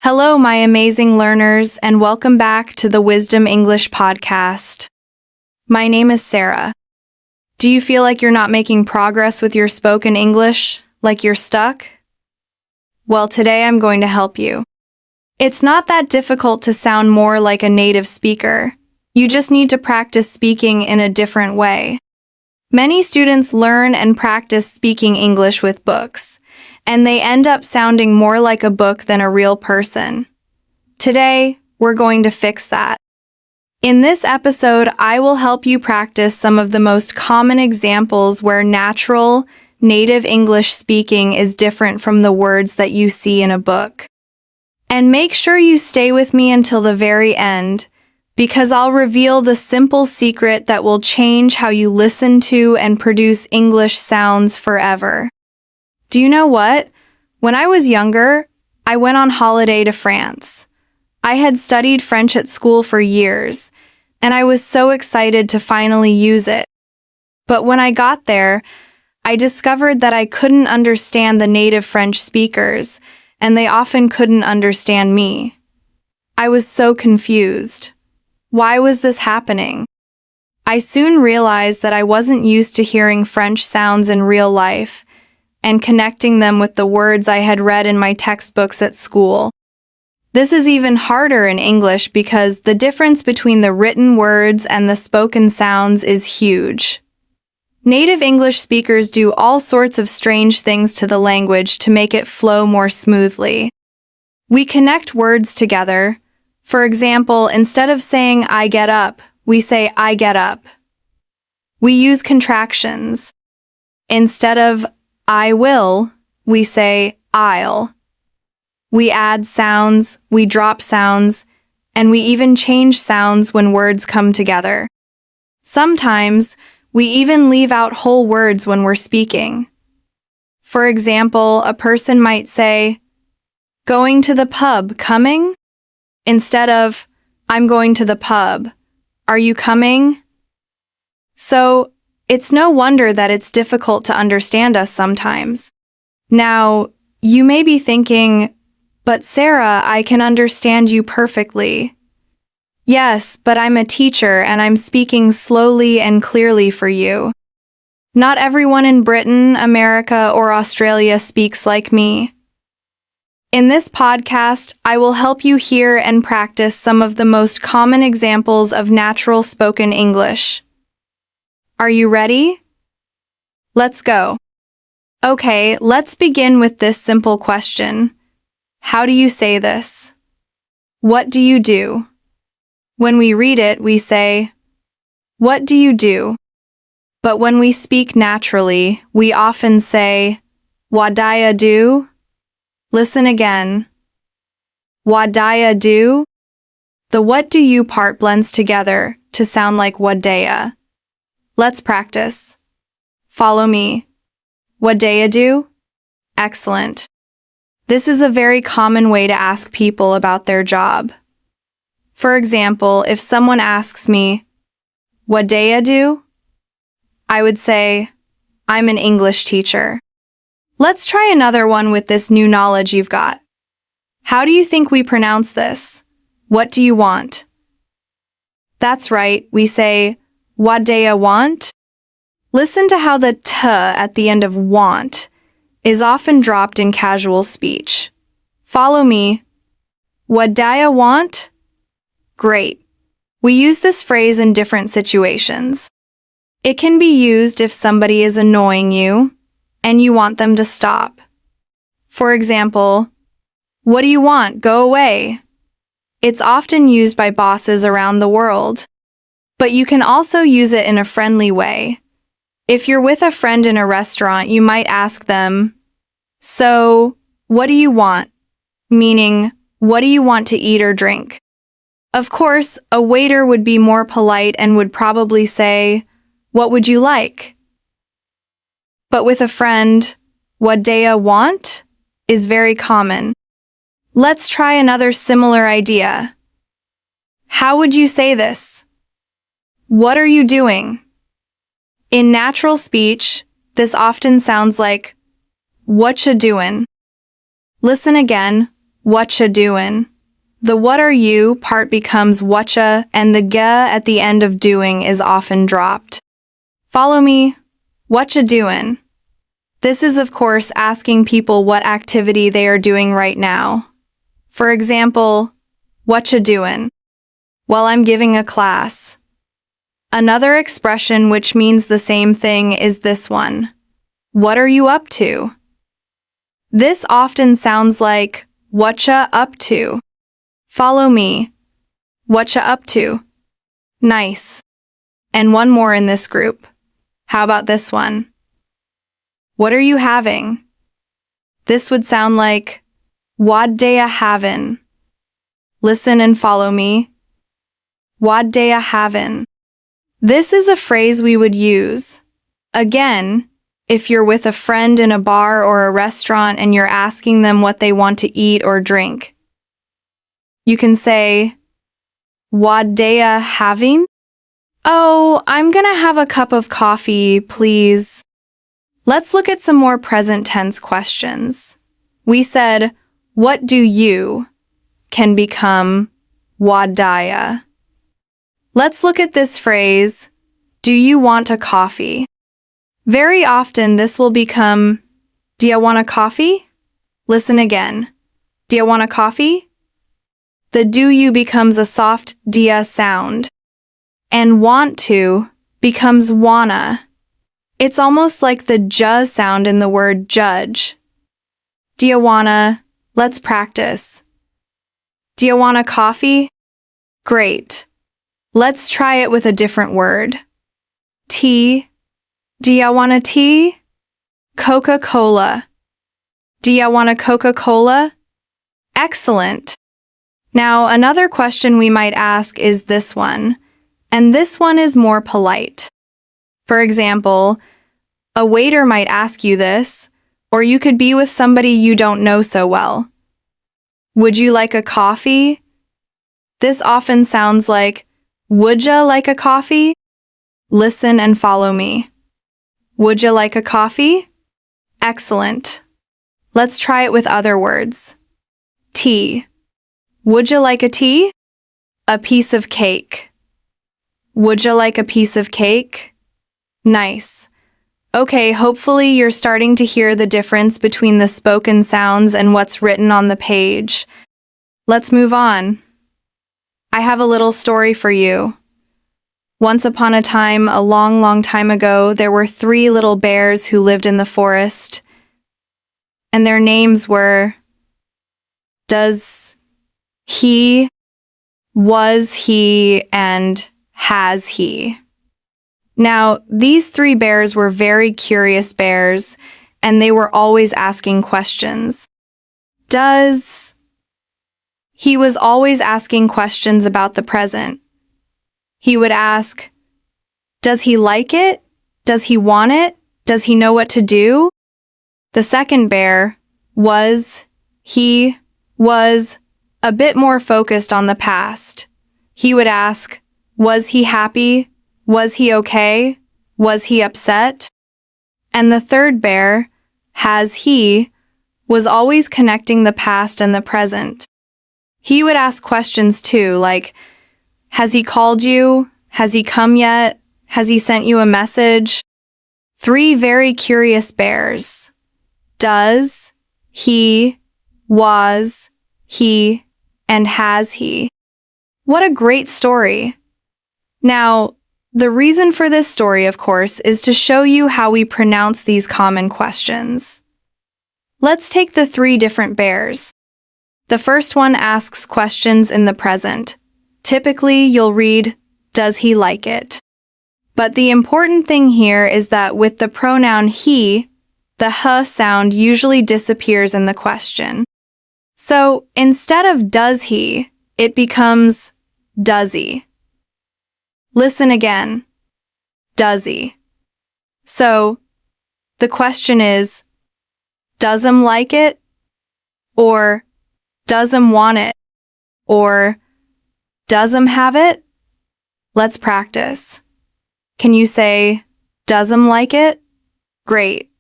Hello, my amazing learners, and welcome back to the Wisdom English podcast. My name is Sarah. Do you feel like you're not making progress with your spoken English, like you're stuck? Well, today I'm going to help you. It's not that difficult to sound more like a native speaker. You just need to practice speaking in a different way. Many students learn and practice speaking English with books, and they end up sounding more like a book than a real person. Today, we're going to fix that. In this episode, I will help you practice some of the most common examples where natural, native English speaking is different from the words that you see in a book. And make sure you stay with me until the very end, because I'll reveal the simple secret that will change how you listen to and produce English sounds forever. Do you know what? When I was younger, I went on holiday to France. I had studied French at school for years, and I was so excited to finally use it. But when I got there, I discovered that I couldn't understand the native French speakers, and they often couldn't understand me. I was so confused. Why was this happening? I soon realized that I wasn't used to hearing French sounds in real life and connecting them with the words I had read in my textbooks at school. This is even harder in English because the difference between the written words and the spoken sounds is huge. Native English speakers do all sorts of strange things to the language to make it flow more smoothly. We connect words together. For example, instead of saying I get up, we say I get up. We use contractions. Instead of I will, we say I'll. We add sounds, we drop sounds, and we even change sounds when words come together. Sometimes, we even leave out whole words when we're speaking. For example, a person might say, going to the pub, coming? Instead of, I'm going to the pub. Are you coming? So, it's no wonder that it's difficult to understand us sometimes. Now, you may be thinking, but Sarah, I can understand you perfectly. Yes, but I'm a teacher and I'm speaking slowly and clearly for you. Not everyone in Britain, America, or Australia speaks like me. In this podcast, I will help you hear and practice some of the most common examples of natural spoken English. Are you ready? Let's go. Okay, let's begin with this simple question. How do you say this? What do you do? When we read it, we say, what do you do? But when we speak naturally, we often say, wadaya do? Listen again. Wadaya do? The what do you part blends together to sound like wadaya. Let's practice. Follow me. Wadaya do? Excellent. This is a very common way to ask people about their job. For example, if someone asks me, wadaya do? I would say, I'm an English teacher. Let's try another one with this new knowledge you've got. How do you think we pronounce this? What do you want? That's right, we say, wadaya want? Listen to how the t at the end of want is often dropped in casual speech. Follow me. Wadaya want? Great. We use this phrase in different situations. It can be used if somebody is annoying you and you want them to stop. For example, what do you want? Go away. It's often used by bosses around the world. But you can also use it in a friendly way. If you're with a friend in a restaurant, you might ask them, so, what do you want? Meaning, what do you want to eat or drink? Of course, a waiter would be more polite and would probably say, what would you like? But with a friend, wadaya want is very common. Let's try another similar idea. How would you say this? What are you doing? In natural speech, this often sounds like, what ya doin'? Listen again. Whatcha doin'? The what are you part becomes whatcha, and the ga at the end of doing is often dropped. Follow me. Whatcha doin'? This is, of course, asking people what activity they are doing right now. For example, whatcha doin'? Well, I'm giving a class. Another expression which means the same thing is this one. What are you up to? This often sounds like, whatcha up to? Follow me. Whatcha up to? Nice. And one more in this group. How about this one? What are you having? This would sound like, wad day a havin'? Listen and follow me. Wad day a havin'? This is a phrase we would use. Again, if you're with a friend in a bar or a restaurant and you're asking them what they want to eat or drink. You can say, wad day a having? Oh, I'm gonna have a cup of coffee, please. Let's look at some more present tense questions. We said, what do you can become wadaya. Let's look at this phrase, do you want a coffee? Very often this will become, do you want a coffee? Listen again. Do you want a coffee? The do you becomes a soft dia sound, and want to becomes wanna. It's almost like the j sound in the word judge. Do you wanna? Let's practice. Do you want a coffee? Great. Let's try it with a different word. Tea. Do you want a tea? Coca-Cola. Do you want a Coca-Cola? Excellent. Now, another question we might ask is this one, and this one is more polite. For example, a waiter might ask you this, or you could be with somebody you don't know so well. Would you like a coffee? This often sounds like, would ya like a coffee? Listen and follow me. Would you like a coffee? Excellent. Let's try it with other words. Tea. Would you like a tea? A piece of cake. Would you like a piece of cake? Nice. Okay, hopefully you're starting to hear the difference between the spoken sounds and what's written on the page. Let's move on. I have a little story for you. Once upon a time, a long, long time ago, there were 3 little bears who lived in the forest, and their names were Does He, Was He, and Has He. Now, these 3 bears were very curious bears, and they were always asking questions. He was always asking questions about the present. He would ask, does he like it? Does he want it? Does he know what to do? The second bear was a bit more focused on the past. He would ask, was he happy? Was he okay? Was he upset? And the third bear, was always connecting the past and the present. He would ask questions too, like, has he called you? Has he come yet? Has he sent you a message? 3 very curious bears. Does, he, was, he, and has he. What a great story. Now, the reason for this story, of course, is to show you how we pronounce these common questions. Let's take the 3 different bears. The first one asks questions in the present. Typically, you'll read, does he like it? But the important thing here is that with the pronoun he, the h sound usually disappears in the question. So instead of does he, it becomes does he. Listen again. Does he? So the question is, does him like it? Or does him want it? Or does him have it? Let's practice. Can you say, does him like it? Great.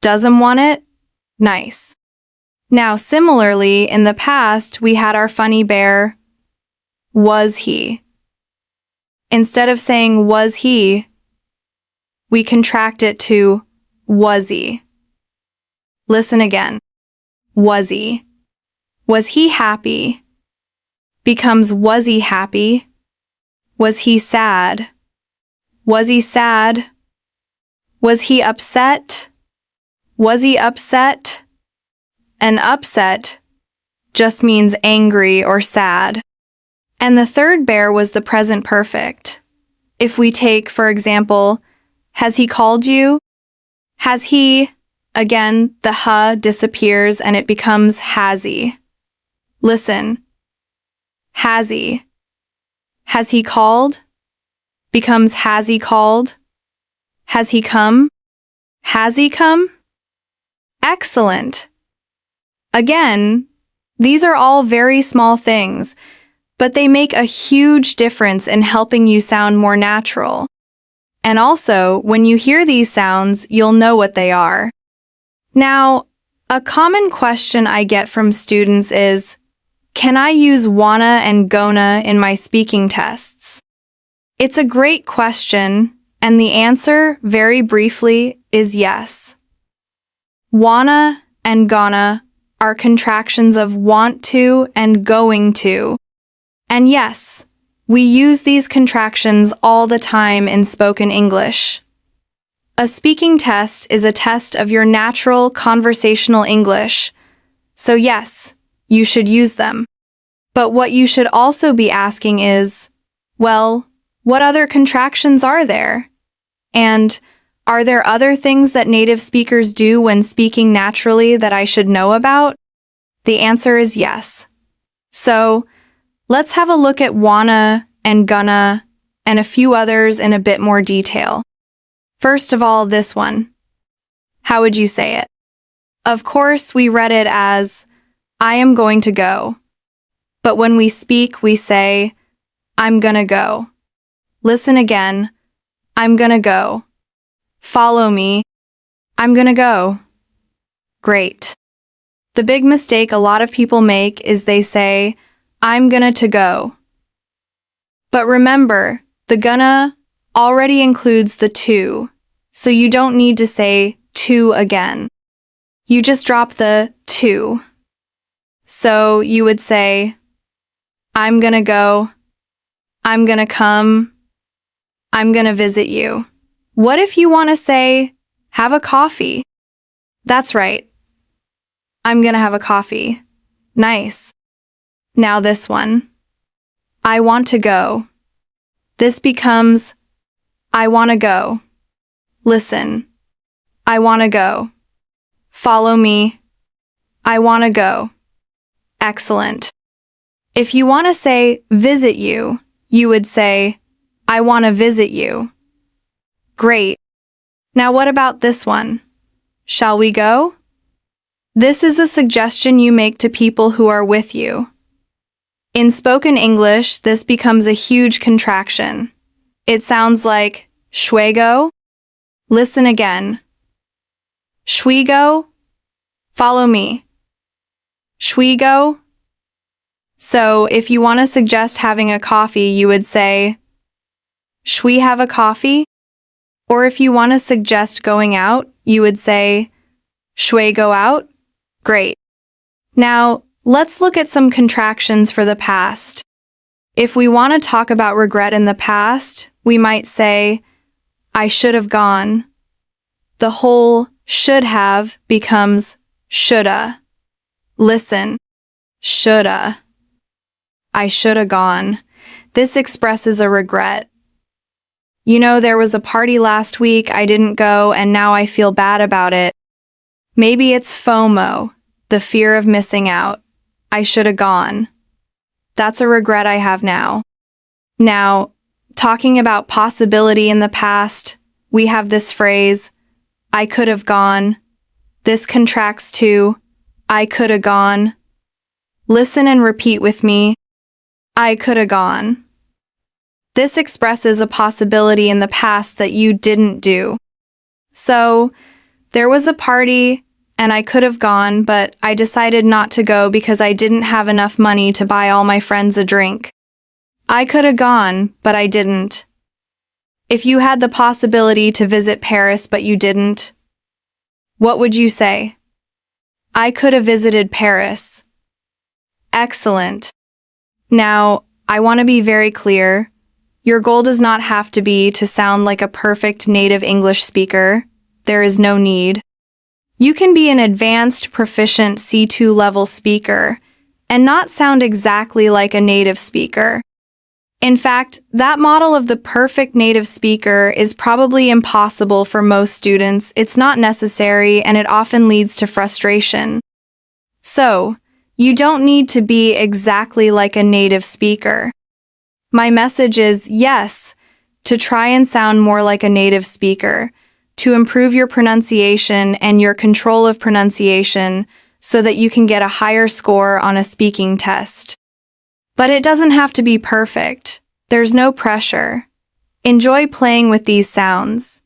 Does him want it? Nice. Now, similarly, in the past, we had our funny bear, was he. Instead of saying was he, we contract it to was he. Listen again. Was he. Was he happy? Becomes was he happy? Was he sad? Was he sad? Was he upset? Was he upset? And upset just means angry or sad. And the third bear was the present perfect. If we take, for example, has he called you? Has he? Again, the ha disappears and it becomes has he. Listen. Has he? Has he called? Becomes has he called? Has he come? Has he come? Excellent. Again, these are all very small things, but they make a huge difference in helping you sound more natural. And also, when you hear these sounds, you'll know what they are. Now, a common question I get from students is, can I use wanna and gonna in my speaking tests? It's a great question, and the answer, very briefly, is yes. Wanna and gonna are contractions of want to and going to. And yes, we use these contractions all the time in spoken English. A speaking test is a test of your natural conversational English, so yes, you should use them. But what you should also be asking is, well, what other contractions are there? And are there other things that native speakers do when speaking naturally that I should know about? The answer is yes. So, let's have a look at wanna and gonna and a few others in a bit more detail. First of all, this one. How would you say it? Of course, we read it as, I am going to go. But when we speak, we say, I'm gonna go. Listen again. I'm gonna go. Follow me. I'm gonna go. Great. The big mistake a lot of people make is they say, I'm gonna to go. But remember, the gonna already includes the to, so you don't need to say to again. You just drop the to. So you would say, I'm gonna go, I'm gonna come, I'm gonna visit you. What if you want to say, have a coffee? That's right. I'm gonna have a coffee. Nice. Now this one. I want to go. This becomes, I want to go. Listen. I want to go. Follow me. I want to go. Excellent. If you want to say visit you, you would say, I want to visit you. Great. Now what about this one? Shall we go? This is a suggestion you make to people who are with you. In spoken English, this becomes a huge contraction. It sounds like shwego. Listen again. Shwego. Follow me. Shwego. So if you want to suggest having a coffee, you would say, shwe have a coffee? Or if you want to suggest going out, you would say, shwe go out? Great. Now, let's look at some contractions for the past. If we want to talk about regret in the past, we might say, I should have gone. The whole should have becomes shoulda. Listen, shoulda. I shoulda gone. This expresses a regret. You know, there was a party last week, I didn't go, and now I feel bad about it. Maybe it's FOMO, the fear of missing out. I shoulda gone. That's a regret I have now. Now, talking about possibility in the past, we have this phrase, I could have gone. This contracts to, I coulda gone. Listen and repeat with me. I coulda gone. This expresses a possibility in the past that you didn't do. So, there was a party, and I could have gone, but I decided not to go because I didn't have enough money to buy all my friends a drink. I could have gone, but I didn't. If you had the possibility to visit Paris but you didn't, what would you say? I could have visited Paris. Excellent. Now, I want to be very clear. Your goal does not have to be to sound like a perfect native English speaker. There is no need. You can be an advanced, proficient C2 level speaker and not sound exactly like a native speaker. In fact, that model of the perfect native speaker is probably impossible for most students. It's not necessary, and it often leads to frustration. So, you don't need to be exactly like a native speaker. My message is, yes, to try and sound more like a native speaker, to improve your pronunciation and your control of pronunciation so that you can get a higher score on a speaking test. But it doesn't have to be perfect. There's no pressure. Enjoy playing with these sounds.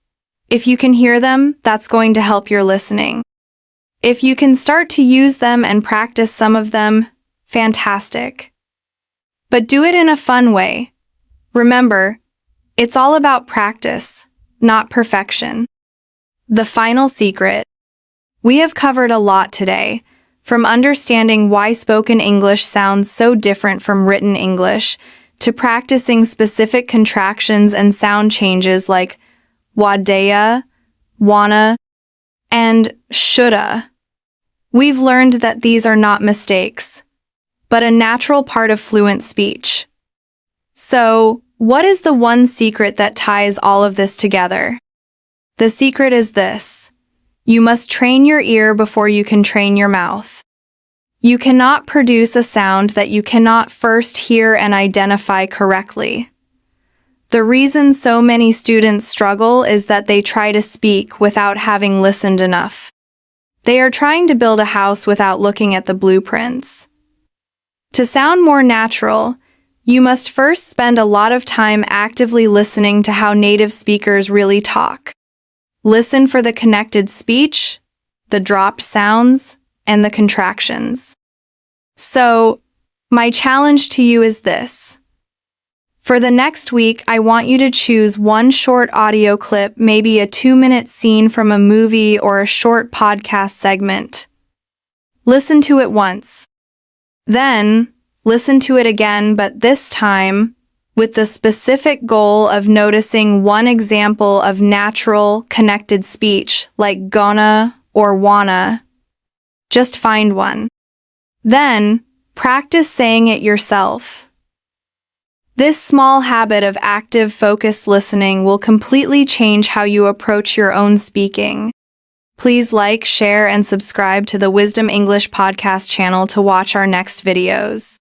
If you can hear them, that's going to help your listening. If you can start to use them and practice some of them, fantastic. But do it in a fun way. Remember, it's all about practice, not perfection. The final secret. We have covered a lot today, from understanding why spoken English sounds so different from written English, to practicing specific contractions and sound changes like wadaya, wanna, and shoulda. We've learned that these are not mistakes, but a natural part of fluent speech. So, what is the one secret that ties all of this together? The secret is this. You must train your ear before you can train your mouth. You cannot produce a sound that you cannot first hear and identify correctly. The reason so many students struggle is that they try to speak without having listened enough. They are trying to build a house without looking at the blueprints. To sound more natural, you must first spend a lot of time actively listening to how native speakers really talk. Listen for the connected speech, the dropped sounds, and the contractions. So, my challenge to you is this. For the next week, I want you to choose one short audio clip, maybe a 2-minute scene from a movie or a short podcast segment. Listen to it once. Then, listen to it again, but this time, with the specific goal of noticing one example of natural, connected speech, like gonna or wanna. Just find one. Then, practice saying it yourself. This small habit of active, focused listening will completely change how you approach your own speaking. Please like, share, and subscribe to the Wisdom English podcast channel to watch our next videos.